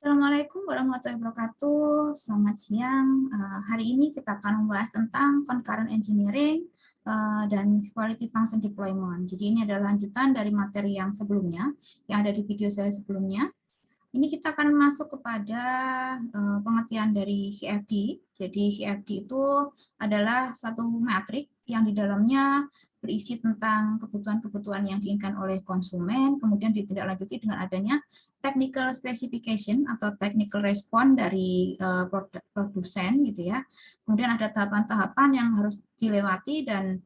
Assalamualaikum warahmatullahi wabarakatuh. Selamat siang. Hari ini kita akan membahas tentang concurrent engineering dan quality function deployment. Jadi ini adalah lanjutan dari materi yang sebelumnya, yang ada di video saya sebelumnya. Ini kita akan masuk kepada pengertian dari CFD. Jadi CFD itu adalah satu matrik yang di dalamnya berisi tentang kebutuhan-kebutuhan yang diinginkan oleh konsumen, kemudian ditindaklanjuti dengan adanya technical specification atau technical response dari produsen gitu ya. Kemudian ada tahapan-tahapan yang harus dilewati dan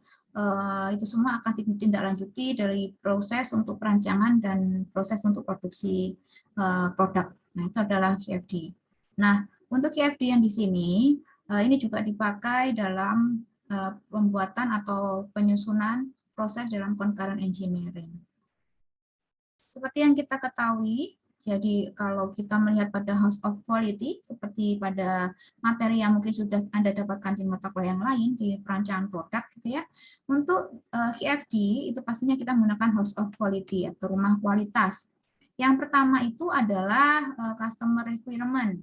itu semua akan ditindaklanjuti dari proses untuk perancangan dan proses untuk produksi produk. Nah, itu adalah CFD. Nah, untuk CFD yang di sini, ini juga dipakai dalam pembuatan atau penyusunan proses dalam concurrent engineering. Seperti yang kita ketahui, jadi kalau kita melihat pada house of quality, seperti pada materi yang mungkin sudah Anda dapatkan di mata kuliah yang lain, di perancangan produk gitu ya, untuk CFD itu pastinya kita menggunakan house of quality atau rumah kualitas. Yang pertama itu adalah customer requirement.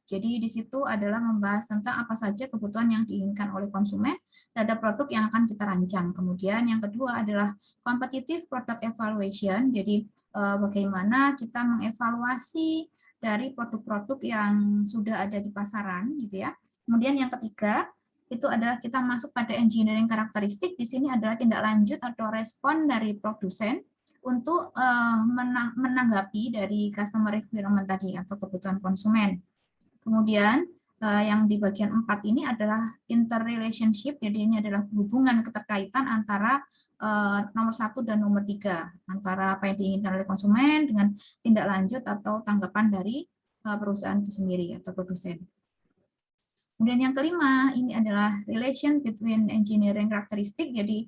Jadi di situ adalah membahas tentang apa saja kebutuhan yang diinginkan oleh konsumen terhadap produk yang akan kita rancang. Kemudian yang kedua adalah competitive product evaluation. Jadi bagaimana kita mengevaluasi dari produk-produk yang sudah ada di pasaran gitu ya. Kemudian yang ketiga itu adalah kita masuk pada engineering karakteristik. Di sini adalah tindak lanjut atau respon dari produsen untuk menanggapi dari customer requirement tadi atau kebutuhan konsumen. Kemudian yang di bagian 4 ini adalah interrelationship, jadi ini adalah hubungan keterkaitan antara nomor 1 dan nomor 3, antara apa yang diinginkan oleh konsumen dengan tindak lanjut atau tanggapan dari perusahaan itu sendiri atau produsen. Kemudian yang kelima, ini adalah relation between engineering characteristic, jadi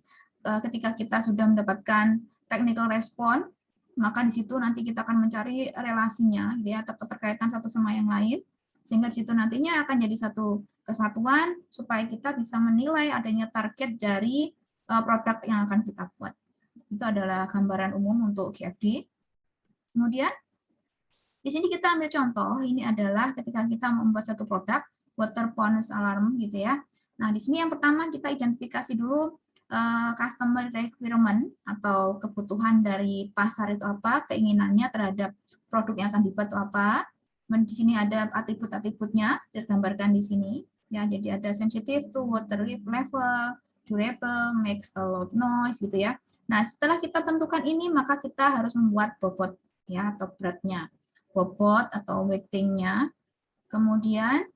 ketika kita sudah mendapatkan technical response, maka di situ nanti kita akan mencari relasinya, gitu ya, atau keterkaitan satu sama yang lain, sehingga di situ nantinya akan jadi satu kesatuan supaya kita bisa menilai adanya target dari produk yang akan kita buat. Itu adalah gambaran umum untuk CFD. Kemudian di sini kita ambil contoh, ini adalah ketika kita membuat satu produk water bonus alarm gitu ya. Nah, di sini yang pertama kita identifikasi dulu customer requirement atau kebutuhan dari pasar itu apa, keinginannya terhadap produk yang akan dibuat itu apa. Di sini ada atribut-atributnya tergambarkan di sini. Ya, jadi ada sensitive to water level, durable, makes a loud noise gitu ya. Nah, setelah kita tentukan ini, maka kita harus membuat bobot ya atau beratnya, bobot atau weighting-nya. Kemudian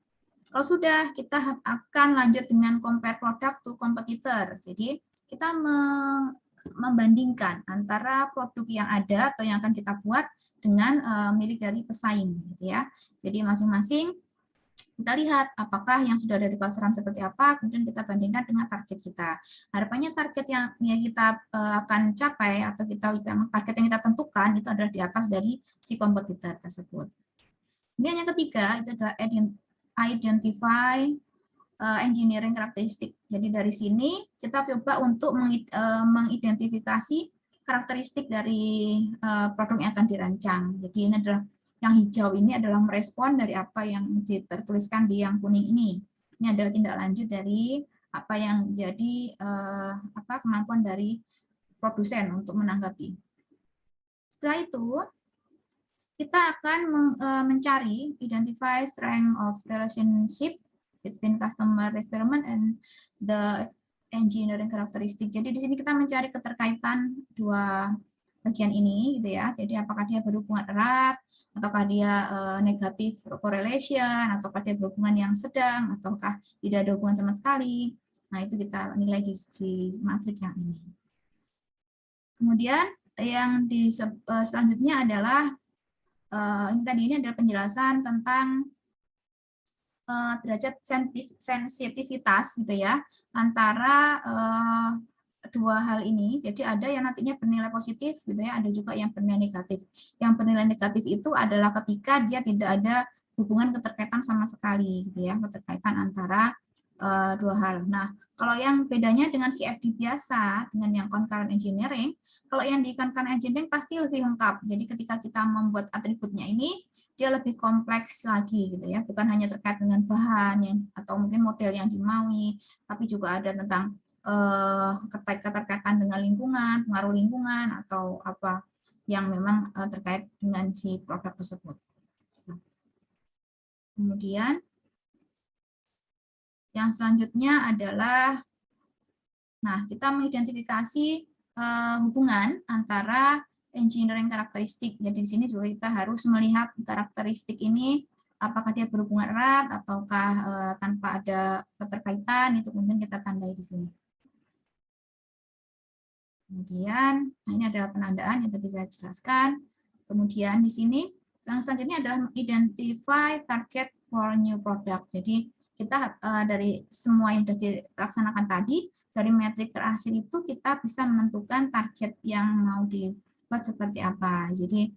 kalau sudah, kita akan lanjut dengan compare product to competitor. Jadi kita membandingkan antara produk yang ada atau yang akan kita buat dengan milik dari pesaing, gitu ya. Jadi masing-masing kita lihat apakah yang sudah ada di pasaran seperti apa, kemudian kita bandingkan dengan target kita. Harapannya target yang kita akan capai atau target yang kita tentukan itu adalah di atas dari si kompetitor tersebut. Kemudian yang ketiga itu adalah identify engineering karakteristik. Jadi dari sini kita coba untuk mengidentifikasi karakteristik dari produk yang akan dirancang. Jadi ini adalah yang hijau ini adalah merespon dari apa yang tertuliskan di yang kuning ini. Ini adalah tindak lanjut dari apa yang jadi kemampuan dari produsen untuk menanggapi. Setelah itu kita akan mencari identify strength of relationship between customer requirement and the engineering characteristic. Jadi di sini kita mencari keterkaitan dua bagian ini gitu ya. Jadi apakah dia berhubungan erat, ataukah dia negatif correlation, ataukah dia berhubungan yang sedang, ataukah tidak ada hubungan sama sekali. Nah, itu kita nilai di matrik yang ini. Kemudian yang selanjutnya adalah ini adalah penjelasan tentang derajat sensitivitas gitu ya antara dua hal ini. Jadi ada yang nantinya bernilai positif gitu ya, ada juga yang bernilai negatif. Yang bernilai negatif itu adalah ketika dia tidak ada hubungan keterkaitan sama sekali gitu ya, keterkaitan antara dua hal. Nah, kalau yang bedanya dengan CFD biasa, dengan yang concurrent engineering, kalau yang di concurrent engineering pasti lebih lengkap. Jadi ketika kita membuat atributnya ini, dia lebih kompleks lagi gitu ya. Bukan hanya terkait dengan bahan yang atau mungkin model yang dimaui, tapi juga ada tentang keterkaitan dengan lingkungan, pengaruh lingkungan atau apa yang memang terkait dengan si produk tersebut. Kemudian yang selanjutnya adalah, nah, kita mengidentifikasi hubungan antara engineering karakteristik. Jadi di sini juga kita harus melihat karakteristik ini apakah dia berhubungan erat ataukah tanpa ada keterkaitan, itu kemudian kita tandai di sini. Kemudian, nah ini adalah penandaan yang tadi saya jelaskan. Kemudian di sini yang selanjutnya adalah identify target for new product. Jadi kita dari semua yang sudah dilaksanakan tadi, dari metrik terakhir itu kita bisa menentukan target yang mau dibuat seperti apa. Jadi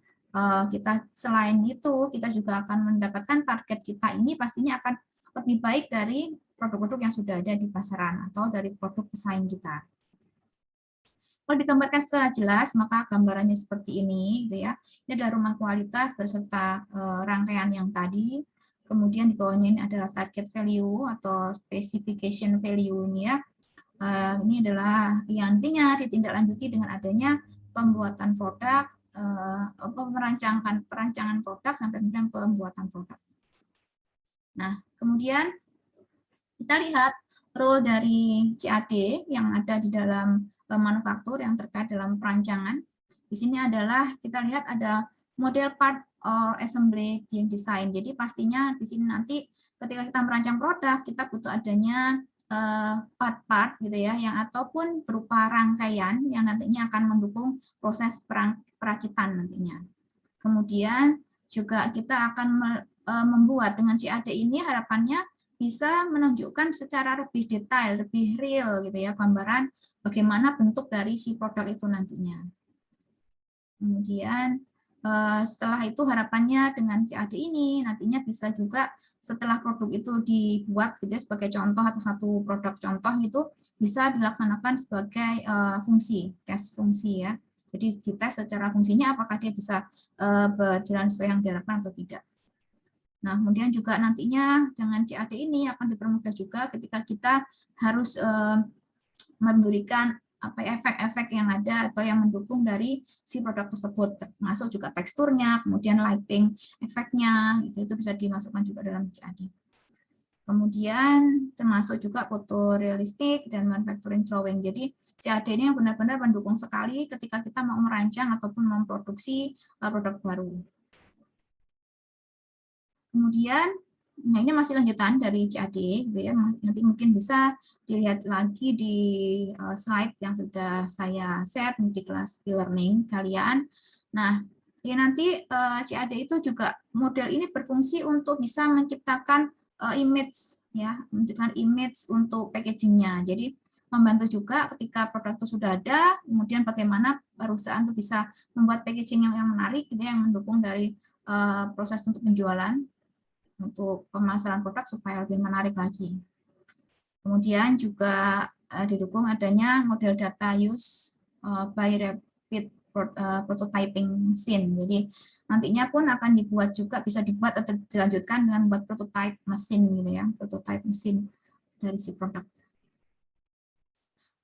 kita selain itu kita juga akan mendapatkan target kita ini pastinya akan lebih baik dari produk-produk yang sudah ada di pasaran atau dari produk pesaing kita. Kalau digambarkan secara jelas, maka gambarannya seperti ini, gitu ya. Ini adalah rumah kualitas beserta rangkaian yang tadi. Kemudian di bawahnya ini adalah target value atau specification value ini ya. Ini adalah yang intinya ditindaklanjuti dengan adanya pembuatan produk, perancangan produk sampai kemudian pembuatan produk. Nah, kemudian kita lihat role dari CAD yang ada di dalam manufaktur yang terkait dalam perancangan. Di sini adalah kita lihat ada model part or assembly being design. Jadi pastinya di sini nanti ketika kita merancang produk kita butuh adanya part-part gitu ya, yang ataupun berupa rangkaian yang nantinya akan mendukung proses perakitan nantinya. Kemudian juga kita akan membuat dengan CAD ini harapannya bisa menunjukkan secara lebih detail, lebih real gitu ya, gambaran bagaimana bentuk dari si produk itu nantinya. Kemudian setelah itu harapannya dengan CAD ini nantinya bisa juga setelah produk itu dibuat gitu ya, sebagai contoh atau satu produk contoh itu bisa dilaksanakan sebagai fungsi, tes fungsi ya. Jadi dites secara fungsinya apakah dia bisa berjalan sesuai yang diharapkan atau tidak. Nah, kemudian juga nantinya dengan CAD ini akan dipermudah juga ketika kita harus memberikan apa efek-efek yang ada atau yang mendukung dari si produk tersebut, termasuk juga teksturnya, kemudian lighting efeknya, itu bisa dimasukkan juga dalam CAD. Kemudian termasuk juga fotorealistik dan manufacturing drawing. Jadi CAD ini yang benar-benar mendukung sekali ketika kita mau merancang ataupun memproduksi produk baru. Kemudian, nah ini masih lanjutan dari CAD, gitu ya. Nanti mungkin bisa dilihat lagi di slide yang sudah saya share di kelas e-learning kalian. Nah, ya nanti CAD itu juga model ini berfungsi untuk bisa menciptakan image, ya, menciptakan image untuk packagingnya. Jadi membantu juga ketika produk itu sudah ada, kemudian bagaimana perusahaan itu bisa membuat packaging yang menarik, gitu, yang mendukung dari proses untuk penjualan, untuk pemasaran produk supaya lebih menarik lagi. Kemudian juga didukung adanya model data use by rapid prototyping mesin. Jadi nantinya pun akan dibuat juga, bisa dibuat atau dilanjutkan dengan buat prototype mesin gitu ya, prototype mesin dari si produk.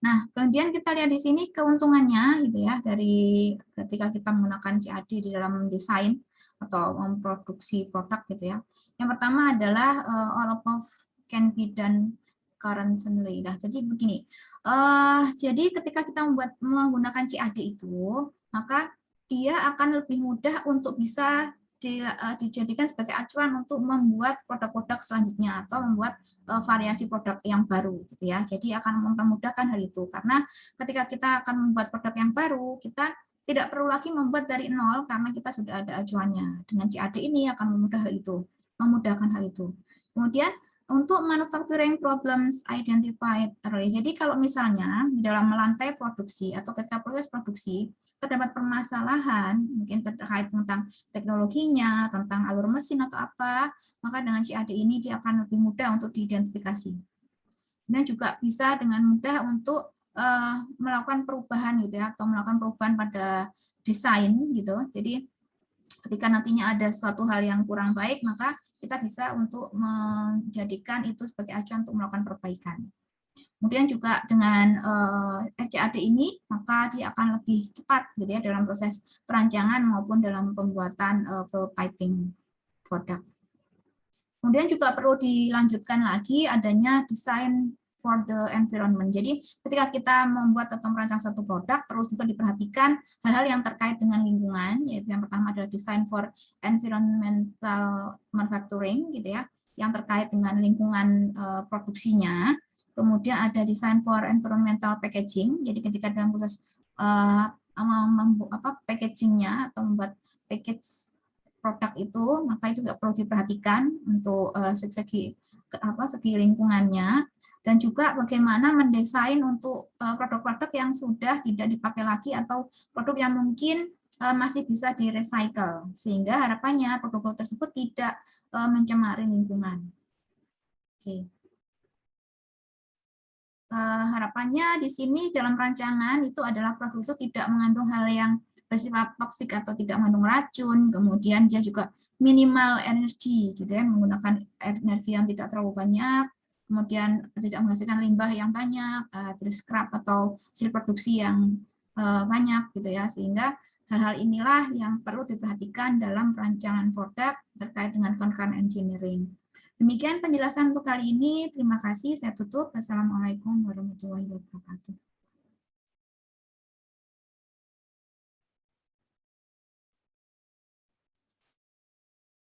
Nah, kemudian kita lihat di sini keuntungannya gitu ya, dari ketika kita menggunakan CAD di dalam desain atau memproduksi produk gitu ya. Yang pertama adalah all of can be done currently. Nah, jadi begini. Jadi ketika kita menggunakan CAD itu, maka dia akan lebih mudah untuk bisa dijadikan sebagai acuan untuk membuat produk-produk selanjutnya atau membuat variasi produk yang baru gitu ya. Jadi akan mempermudahkan hal itu karena ketika kita akan membuat produk yang baru, kita tidak perlu lagi membuat dari nol karena kita sudah ada acuannya. Dengan CAD ini akan memudahkan hal itu. Kemudian untuk manufacturing problems identified early. Jadi kalau misalnya di dalam melantai produksi atau ketika proses produksi terdapat permasalahan mungkin terkait tentang teknologinya, tentang alur mesin atau apa, maka dengan CAD ini dia akan lebih mudah untuk diidentifikasi. Kemudian juga bisa dengan mudah untuk melakukan perubahan gitu ya, atau melakukan perubahan pada desain gitu. Jadi ketika nantinya ada suatu hal yang kurang baik, maka kita bisa untuk menjadikan itu sebagai acuan untuk melakukan perbaikan. Kemudian juga dengan FCAD ini, maka dia akan lebih cepat gitu ya dalam proses perancangan maupun dalam pembuatan prototyping produk. Kemudian juga perlu dilanjutkan lagi adanya design for the environment. Jadi ketika kita membuat atau merancang suatu produk, perlu juga diperhatikan hal-hal yang terkait dengan lingkungan, yaitu yang pertama adalah design for environmental manufacturing, gitu ya, yang terkait dengan lingkungan produksinya. Kemudian ada design for environmental packaging, jadi ketika dalam proses packagingnya atau membuat package produk itu, maka juga perlu diperhatikan untuk segi lingkungannya, dan juga bagaimana mendesain untuk produk-produk yang sudah tidak dipakai lagi atau produk yang mungkin masih bisa di-recycle, sehingga harapannya produk-produk tersebut tidak mencemari lingkungan. Oke. Harapannya di sini dalam rancangan itu adalah produk itu tidak mengandung hal yang bersifat toksik atau tidak mengandung racun, kemudian dia juga minimal energi, gitu ya, menggunakan energi yang tidak terlalu banyak, kemudian tidak menghasilkan limbah yang banyak, terus scrap atau hasil produksi yang banyak, gitu ya, sehingga hal-hal inilah yang perlu diperhatikan dalam perancangan produk terkait dengan concurrent engineering. Demikian penjelasan untuk kali ini. Terima kasih. Saya tutup. Wassalamualaikum warahmatullahi wabarakatuh.